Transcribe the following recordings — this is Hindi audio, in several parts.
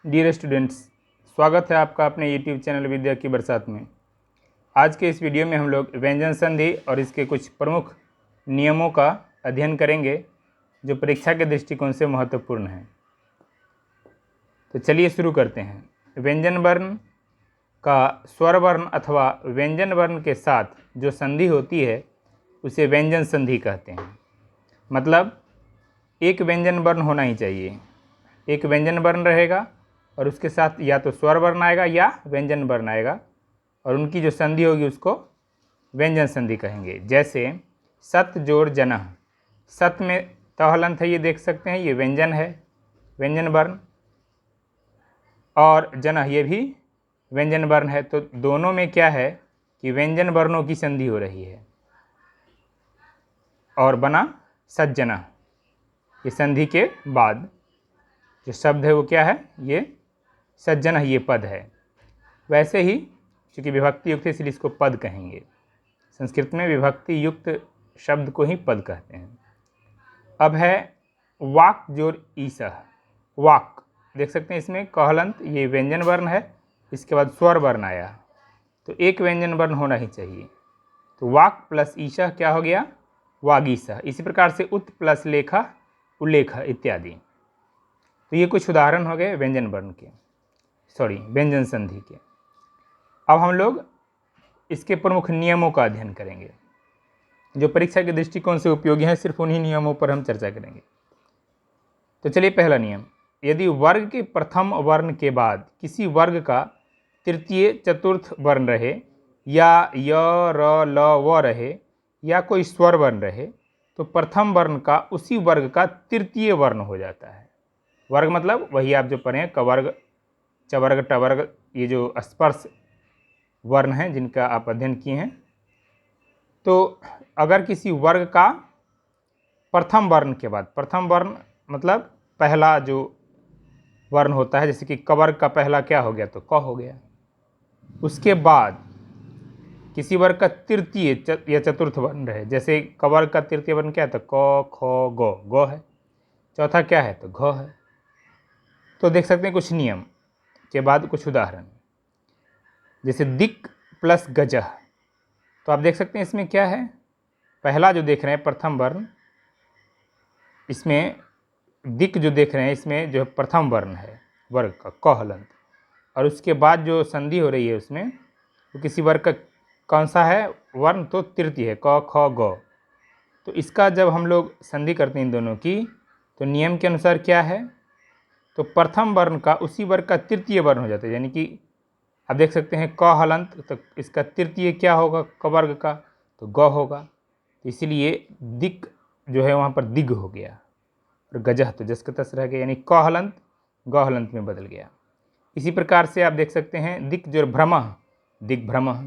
डियर स्टूडेंट्स, स्वागत है आपका अपने यूट्यूब चैनल विद्या की बरसात में। आज के इस वीडियो में हम लोग व्यंजन संधि और इसके कुछ प्रमुख नियमों का अध्ययन करेंगे जो परीक्षा के दृष्टिकोण से महत्वपूर्ण हैं। तो चलिए शुरू करते हैं। व्यंजन वर्ण का स्वर वर्ण अथवा व्यंजन वर्ण के साथ जो संधि होती है उसे व्यंजन संधि कहते हैं। मतलब एक व्यंजन वर्ण होना ही चाहिए, एक व्यंजन वर्ण रहेगा और उसके साथ या तो स्वर वर्ण आएगा या व्यंजन वर्ण आएगा और उनकी जो संधि होगी उसको व्यंजन संधि कहेंगे। जैसे सत जोड़ जनः, सत में त हलंत है, ये देख सकते हैं, ये व्यंजन है, व्यंजन वर्ण, और जनः ये भी व्यंजन वर्ण है। तो दोनों में क्या है कि व्यंजन वर्णों की संधि हो रही है और बना सज्जनः। ये संधि के बाद जो शब्द है वो क्या है, ये सज्जन, ये पद है। वैसे ही चूँकि विभक्ति युक्त है इसलिए इसको पद कहेंगे। संस्कृत में विभक्ति युक्त शब्द को ही पद कहते हैं। अब है वाक जोड़ ईसह। वाक देख सकते हैं, इसमें कहलंत, ये व्यंजन वर्ण है, इसके बाद स्वर वर्ण आया, तो एक व्यंजन वर्ण होना ही चाहिए। तो वाक प्लस ईशः क्या हो गया, वागीसह। इसी प्रकार से उत प्लस लेखा उल्लेख इत्यादि। तो ये कुछ उदाहरण हो गए व्यंजन वर्ण के, व्यंजन संधि के। अब हम लोग इसके प्रमुख नियमों का अध्ययन करेंगे जो परीक्षा के दृष्टिकोण से उपयोगी हैं। सिर्फ उन्हीं नियमों पर हम चर्चा करेंगे। तो चलिए, पहला नियम, यदि वर्ग के प्रथम वर्ण के बाद किसी वर्ग का तृतीय चतुर्थ वर्ण रहे या य र ल व रहे या कोई स्वर वर्ण रहे तो प्रथम वर्ण का उसी वर्ग का तृतीय वर्ण हो जाता है। वर्ग मतलब वही आप जो पढ़े हैं, कवर्ग, चवर्ग, टवर्ग, ये जो स्पर्श वर्ण हैं जिनका आप अध्ययन किए हैं। तो अगर किसी वर्ग का प्रथम वर्ण के बाद, प्रथम वर्ण मतलब पहला जो वर्ण होता है, जैसे कि कवर्ग का पहला क्या हो गया, तो क हो गया, उसके बाद किसी वर्ग का तृतीय या चतुर्थ वर्ण रहे, जैसे कवर्ग का तृतीय वर्ण क्या है, तो क ख ग है, चौथा क्या है, तो घ है। तो देख सकते हैं कुछ नियम के बाद कुछ उदाहरण, जैसे दिक् प्लस गजः। तो आप देख सकते हैं इसमें क्या है, पहला जो देख रहे हैं प्रथम वर्ण, इसमें दिक् जो देख रहे हैं इसमें जो प्रथम वर्ण है वर्ग का क हलंत, और उसके बाद जो संधि हो रही है उसमें तो किसी वर्ग का कौन सा है वर्ण, तो तृतीय है, क ख ग। तो इसका जब हम लोग संधि करते हैं इन दोनों की, तो नियम के अनुसार क्या है, तो प्रथम वर्ण का उसी वर्ग का तृतीय वर्ण हो जाता है। यानी कि आप देख सकते हैं क हलंत, तो इसका तृतीय क्या होगा, क वर्ग का, तो ग होगा। इसलिए दिक् जो है वहाँ पर दिग् हो गया और गजः तो जस का तस रह गया, यानी क हलंत ग हलंत में बदल गया। इसी प्रकार से आप देख सकते हैं दिक् जोड़ भ्रमः, दिग्भ्रमः,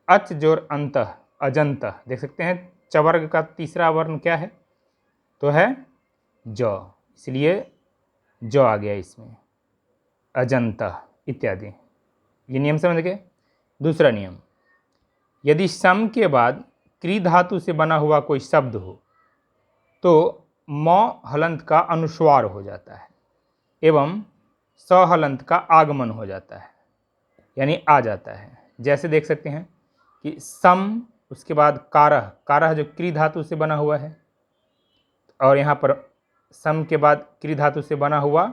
अच जोड़ अंतः, अजंतः। देख सकते हैं चवर्ग का तीसरा वर्ण क्या है, तो है ज, इसलिए ज आ गया इसमें, अजंतः इत्यादि। ये नियम समझ गए। दूसरा नियम, यदि सम के बाद क्री धातु से बना हुआ कोई शब्द हो तो म हलंत का अनुस्वार हो जाता है एवं स हलंत का आगमन हो जाता है, यानी आ जाता है। जैसे देख सकते हैं कि सम, उसके बाद कारः, कारः जो क्री धातु से बना हुआ है, और यहाँ पर सम के बाद क्री धातु से बना हुआ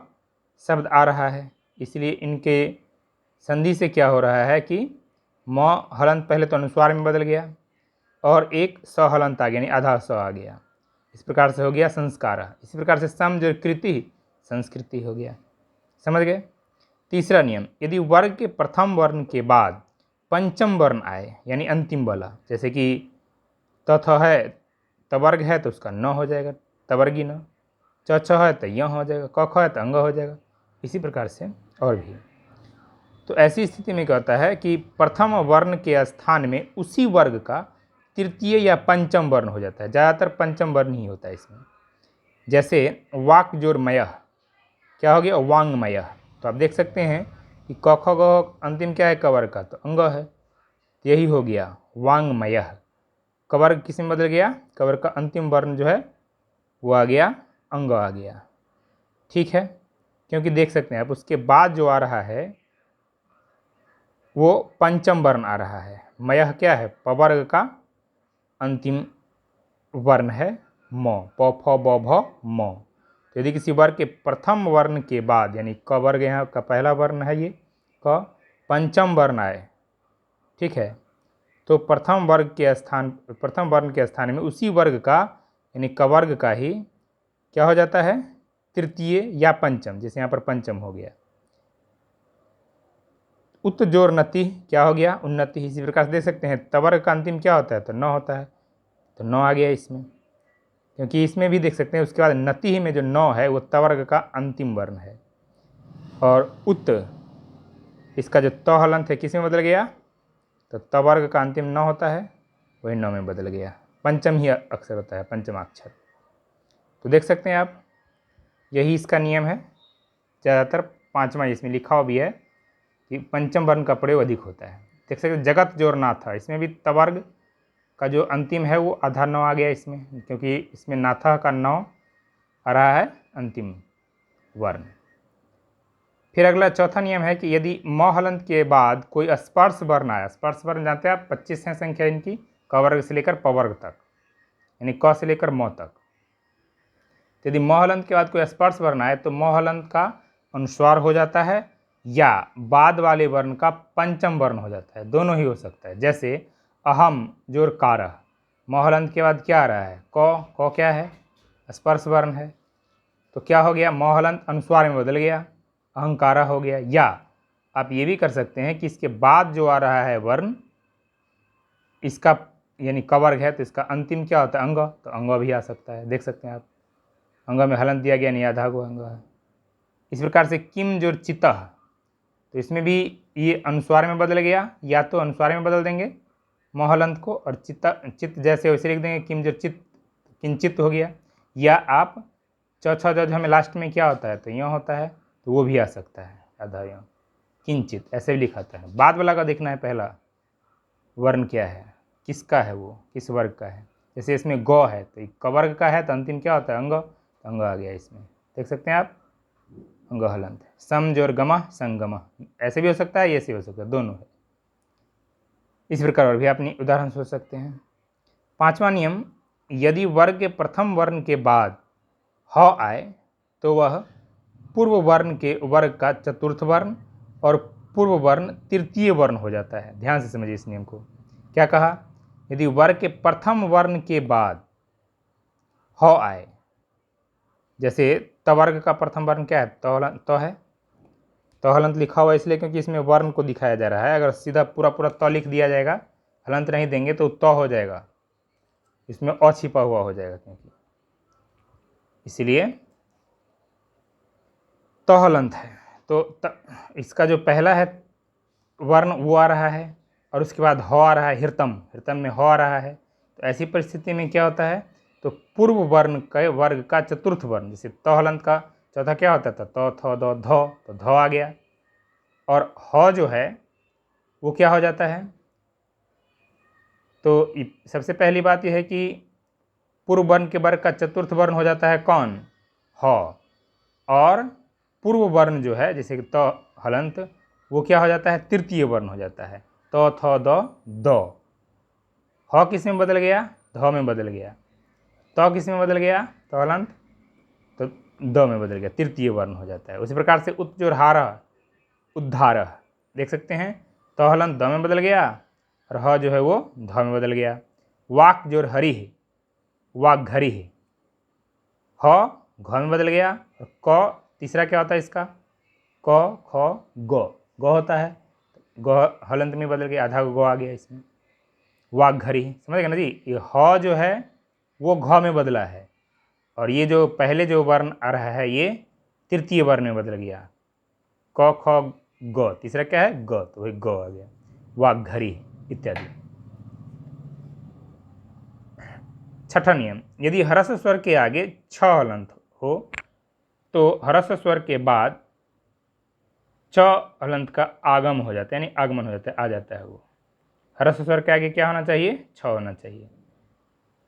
शब्द आ रहा है, इसलिए इनके संधि से क्या हो रहा है कि म हलंत पहले तो अनुस्वार में बदल गया और एक स हलंत आ गया, यानी आधा स आ गया। इस प्रकार से हो गया संस्कार। इसी प्रकार से सम जो कृति, संस्कृति हो गया। समझ गए। तीसरा नियम, यदि वर्ग के प्रथम वर्ण के बाद पंचम वर्ण आए, यानी अंतिम वाला, जैसे कि तथ है, तवर्ग है तो उसका न हो जाएगा, तवर्गी न, च है तो य हो जाएगा, क ख है तो अंग हो जाएगा। इसी प्रकार से और भी। तो ऐसी स्थिति में क्या होता है कि प्रथम वर्ण के स्थान में उसी वर्ग का तृतीय या पंचम वर्ण हो जाता है। ज़्यादातर पंचम वर्ण ही होता है इसमें। जैसे वाक जोड़ मयः, क्या हो गया, वांगमयः। तो आप देख सकते हैं कि क ख ग अंतिम क्या है, कवर्ग का, तो अंग है, यही हो गया वांगमयः। कवर्ग किस में बदल गया, कवर्ग का अंतिम वर्ण जो है वो आ गया, अंग आ गया। ठीक है। क्योंकि देख सकते हैं आप उसके बाद जो आ रहा है वो पंचम वर्ण आ रहा है। मयः क्या है? पवर्ग का अंतिम वर्ण है म, प फ ब भ म। तो यदि किसी वर्ग के प्रथम वर्ण के बाद, यानी क वर्ग यहाँ का पहला वर्ण है, ये क पंचम वर्ण आए, ठीक है, तो प्रथम वर्ण के स्थान में उसी वर्ग का, यानी क वर्ग का ही क्या हो जाता है? तृतीय या पंचम। जैसे यहाँ पर पंचम हो गया। उत जोर नति क्या हो गया? उन्नति। इसी प्रकार से देख सकते हैं तवर्ग का अंतिम क्या होता है? तो न होता है, तो न आ गया इसमें। क्योंकि इसमें भी देख सकते हैं उसके बाद नति ही में जो न है वो तवर्ग का अंतिम वर्ण है। और उत, इसका जो त हलंत है किस में बदल गया? तो तवर्ग का अंतिम न होता है, वही न में बदल गया। पंचम ही अक्षर होता है, पंचमाक्षर। तो देख सकते हैं आप, यही इसका नियम है। ज़्यादातर पाँचवा इसमें लिखा हुआ भी है कि पंचम वर्ण का प्रयोग अधिक होता है। देख सकते हैं जगत जोर नाथा, इसमें भी तवर्ग का जो अंतिम है वो आधा नौ आ गया इसमें, क्योंकि इसमें नाथा का नौ आ रहा है अंतिम वर्ण। फिर अगला चौथा नियम है कि यदि म हलंत के बाद कोई स्पर्श वर्ण आया, स्पर्श वर्ण जानते हैं आप, 25 है संख्या इनकी, क वर्ग से लेकर प वर्ग तक, यानी क से लेकर म तक। यदि म हलंत के बाद कोई स्पर्श वर्ण आए तो म हलंत का अनुस्वार हो जाता है या बाद वाले वर्ण का पंचम वर्ण हो जाता है, दोनों ही हो सकता है। जैसे अहम जोर कारह, म हलंत के बाद क्या आ रहा है? क क्या है? स्पर्श वर्ण है, तो क्या हो गया? म हलंत अनुस्वार में बदल गया, अहंकारा हो गया। या आप ये भी कर सकते हैं कि इसके बाद जो आ रहा है वर्ण, इसका यानी क वर्ग है तो इसका अंतिम क्या होता है? अंग, तो अंग भी आ सकता है। देख सकते हैं आप, अंग में हलंत दिया गया, नहीं आधा गो अंग है। इस प्रकार से किम जोर चितः, तो इसमें भी ये अनुस्वार में बदल गया, या तो अनुस्वार में बदल देंगे म हलंत को, और चित्त जैसे वैसे लिख देंगे किम जोर चित्त, किंचित हो गया। या आप चौथा जो हमें लास्ट में क्या होता है? तो यहाँ होता है, तो वो भी आ सकता है आधा यहाँ, किंचित, ऐसे भी लिखाता है। बाद वाला का देखना है पहला वर्ण क्या है, किसका है, वो किस वर्ग का है। जैसे इसमें गौ है तो क वर्ग का है, तो अंतिम क्या होता है? अंग, तो अंग आ गया इसमें। देख सकते हैं आप, अंग हलंत है। सम जोर गमा संगमा, ऐसे भी हो सकता है, ऐसे हो सकता है, दोनों है। इस प्रकार और भी अपनी उदाहरण सोच सकते हैं। पांचवा नियम, यदि वर्ग के प्रथम वर्ण के बाद ह आए तो वह पूर्व वर्ण के वर्ग का चतुर्थ वर्ण और पूर्व वर्ण तृतीय वर्ण हो जाता है। ध्यान से समझिए इस नियम को। क्या कहा? यदि वर्ग के प्रथम वर्ण के बाद ह आए, जैसे तवर्ग का प्रथम वर्ण क्या है? तो है, तो हलंत लिखा हुआ इसलिए क्योंकि इसमें वर्ण को दिखाया जा रहा है। अगर सीधा पूरा पूरा त लिख दिया जाएगा, हलंत नहीं देंगे तो त हो जाएगा, इसमें अ छिपा हुआ हो जाएगा, क्योंकि इसलिए तो हलंत है। तो इसका जो पहला है वर्ण वो आ रहा है, और उसके बाद ह आ रहा है, हृतम में ह आ रहा है। तो ऐसी परिस्थिति में क्या होता है? तो पूर्व वर्ण के वर्ग का चतुर्थ वर्ण, जैसे तो हलंत का चौथा क्या होता था? तो थ द ध, तो ध आ गया। और ह जो है वो क्या हो जाता है? तो सबसे पहली बात यह है कि पूर्व वर्ण के वर्ग का चतुर्थ वर्ण हो जाता है कौन? ह। और पूर्व वर्ण जो है जैसे कि तो हलंत, वो क्या हो जाता है? तृतीय वर्ण हो जाता है। तो थ द द। ह किस में बदल गया? ध में बदल गया। तो किस में बदल गया? तो हलंत, तो द में बदल गया, तृतीय वर्ण हो जाता है। उसी प्रकार से उत जोर हारह, उद्धारह, देख सकते हैं तो हलंत द में बदल गया, और ह जो है वो ध में बदल गया। वाक जोर हरिह, वाक घरिह, ह घ में बदल गया, और क तीसरा क्या होता है इसका? क ख ग, ग होता है, ग हलंत में बदल गया, आधा ग आ गया इसमें। वाक घरी, समझ गए ना जी? ये ह जो है वो घ में बदला है, और ये जो पहले जो वर्ण आ रहा है ये तृतीय वर्ण में बदल गया। क ख ग, तीसरा क्या है? ग, तो वही ग आ गया। वाक घरी इत्यादि। छठा नियम, यदि हरस स्वर के आगे छ हलंत हो तो हरस स्वर के बाद च हलंत का आगम हो जाता है, यानी आगमन हो जाता है, आ जाता है। वो हरस स्वर के आगे क्या होना चाहिए? छ होना चाहिए।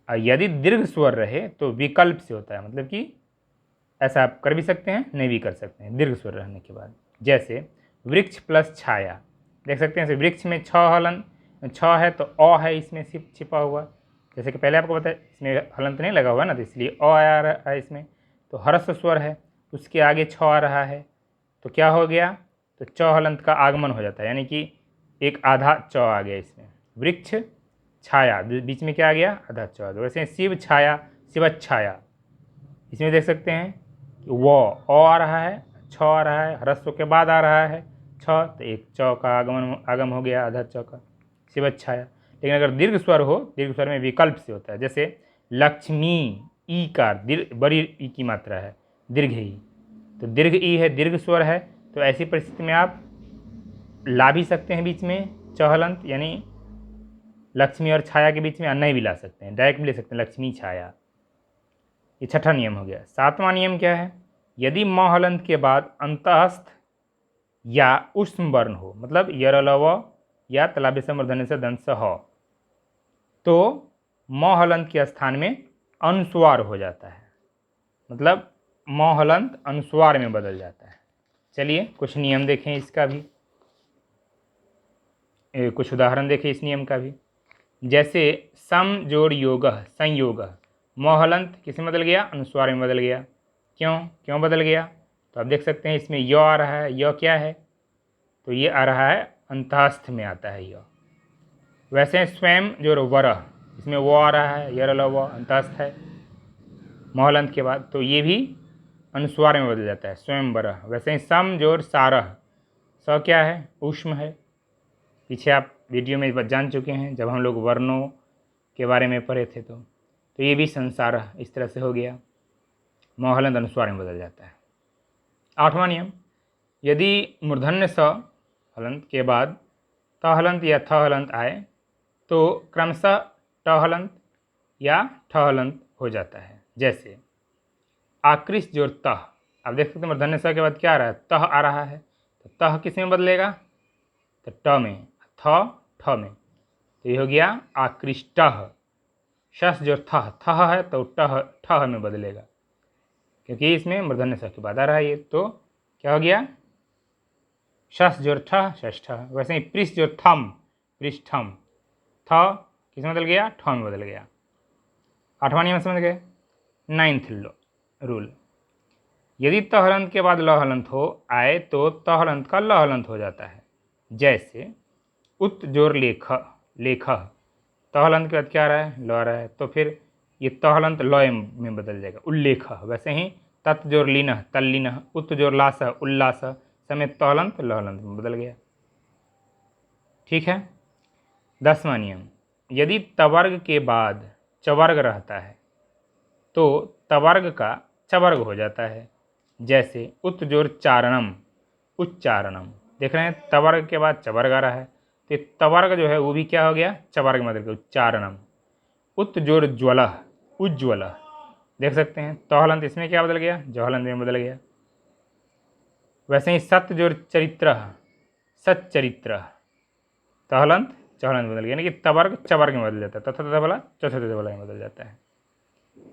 और यदि दीर्घ स्वर रहे तो विकल्प से होता है, मतलब कि ऐसा आप कर भी सकते हैं, नहीं भी कर सकते हैं दीर्घ स्वर रहने के बाद। जैसे वृक्ष प्लस छाया, देख सकते हैं वृक्ष में छ हलंत, छ है तो अ है इसमें छिपा हुआ। जैसे कि पहले आपको बताया इसमें हलंत नहीं लगा हुआ ना, तो इसलिए अ आ रहा है इसमें, तो ह्रस्व स्वर है, उसके आगे छ आ रहा है, तो क्या हो गया, तो च हलंत का आगमन हो जाता है, यानी कि एक आधा च आ गया इसमें। वृक्ष छाया, बीच में क्या आ गया, आधा च आ गया। वैसे शिव छाया, शिवच्छाया, इसमें देख सकते हैं वो आ रहा है, छ आ रहा है, ह्रस्व के बाद आ रहा है छ, तो एक च का आगम हो गया, आधा च का, शिवच्छाया। लेकिन अगर दीर्घ स्वर हो, दीर्घ स्वर में विकल्प से होता है, जैसे लक्ष्मी, ई का बड़ी ई की मात्रा है, दीर्घ ई, तो दीर्घ ई है, दीर्घ स्वर है, तो ऐसी परिस्थिति में आप ला भी सकते हैं बीच में चहलंत, यानी लक्ष्मी और छाया के बीच में अन्य भी ला सकते हैं, डायरेक्ट भी ले सकते हैं लक्ष्मी छाया। ये छठा नियम हो गया। सातवां नियम क्या है, यदि म हलंत के बाद अंतःस्थ या उष्म वर्ण हो, मतलब यरलव या तलाबे से मूर्धन्य से दंत हो, तो म हलंत के स्थान में अनुस्वार हो जाता है, मतलब म हलंत अनुस्वार में बदल जाता है। चलिए कुछ नियम देखें इसका भी, कुछ उदाहरण देखें इस नियम का भी। जैसे सम जोड़ योग संयोग, म हलंत किस में बदल गया, अनुस्वार में बदल गया। क्यों बदल गया, तो आप देख सकते हैं इसमें य आ रहा है, य क्या है, तो ये आ रहा है अंतःस्थ में आता है य। वैसे स्वयं जो वर, इसमें वो आ रहा है, यर व अंतःस्थ है म हलंत के बाद, तो ये भी अनुस्वार में बदल जाता है, स्वयं वर। वैसे ही सम जोड़ सारह, स क्या है, ऊष्म है, पीछे आप वीडियो में जान चुके हैं जब हम लोग वर्णों के बारे में पढ़े थे, तो ये भी संसार इस तरह से हो गया, म हलंत अनुस्वार में बदल जाता है। आठवां नियम, यदि मूर्धन्य स हलंत के बाद त हलंत या थ हलंत आए तो क्रमशः ट हलंत या ठ हलंत हो जाता है। जैसे आकृष्ट जोड़ तह, आप देख सकते हैं मूर्धन्य स के बाद क्या आ रहा है, तह आ रहा है, तो तह किस में बदलेगा, तो ट में, ठ में, तो ये हो गया आकृष्ट। शस जो थह है तो ठह में बदलेगा, क्योंकि इसमें मूर्धन्य स के बाद आ रहा है ये, तो क्या हो गया, शस जोर ठ षष्ठ। वैसे ही पृष्ठ जो थम, पृष्ठम, थ किस में बदल गया, ठ में बदल गया। आठवां नियम समझ गए। 9th रूल, यदि त हलंत के बाद ल हलंत हो आए तो त हलंत का ल हलंत हो जाता है। जैसे उत जोर लेख, लेख, त हलंत के बाद क्या आ रहा है, ल आ रहा है, तो फिर ये त हलंत ल में बदल जाएगा, उल्लेख। वैसे ही तत् जोर लीन, तल्लीन, उत जोर लास, उल्लास, समेत त हलंत ल हलंत में बदल गया। ठीक है। 10वां नियम, यदि तवर्ग के बाद चवर्ग रहता है तो तवर्ग का चवर्ग हो जाता है। जैसे उत जोर चारणम, उच्चारणम, देख रहे हैं तवर्ग के बाद चवर्ग आ रहा है, तो तवर्ग जो है वो भी क्या हो गया, चवर्ग में बदल गया, उच्चारणम। उत जोर ज्वल, उज्ज्वल, देख सकते हैं तो हलंत इसमें क्या बदल गया, जो हलंत में बदल गया। वैसे ही सत्य जोर चरित्र, सच्चरित्र, तो हलंत चहलंत बदल गया, यानी कि तवर्ग चवर्ग में बदल जाता है, तथा तबला चौथे तबला में बदल जाता है।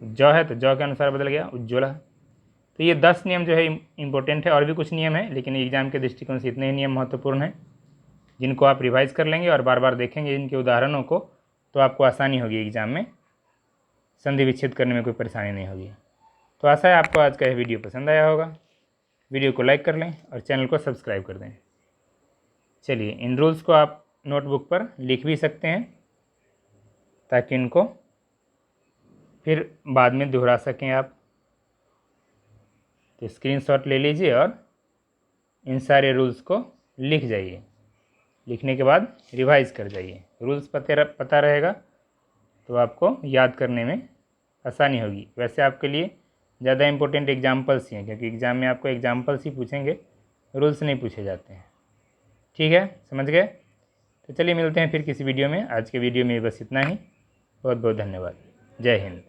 ज है तो ज के अनुसार बदल गया, उज्ज्वल। तो ये 10 नियम जो है इंपॉर्टेंट है, और भी कुछ नियम है, लेकिन एग्जाम के दृष्टिकोण से इतने ही नियम महत्वपूर्ण हैं, जिनको आप रिवाइज कर लेंगे और बार बार देखेंगे इनके उदाहरणों को, तो आपको आसानी होगी एग्जाम में, संधि विच्छेद करने में कोई परेशानी नहीं होगी। तो आशा है आपको आज का यह वीडियो पसंद आया होगा। वीडियो को लाइक कर लें और चैनल को सब्सक्राइब कर दें। चलिए इन रूल्स को आप नोटबुक पर लिख भी सकते हैं, ताकि इनको फिर बाद में दोहरा सकें आप। तो स्क्रीनशॉट ले लीजिए और इन सारे रूल्स को लिख जाइए, लिखने के बाद रिवाइज कर जाइए। रूल्स पता रहेगा तो आपको याद करने में आसानी होगी। वैसे आपके लिए ज़्यादा इम्पोर्टेंट एग्जाम्पल्स ही हैं, क्योंकि एग्ज़ाम में आपको एग्जाम्पल्स ही पूछेंगे, रूल्स नहीं पूछे जाते हैं। ठीक है, समझ गए। तो चलिए मिलते हैं फिर किसी वीडियो में। आज के वीडियो में बस इतना ही। बहुत बहुत धन्यवाद। जय हिंद।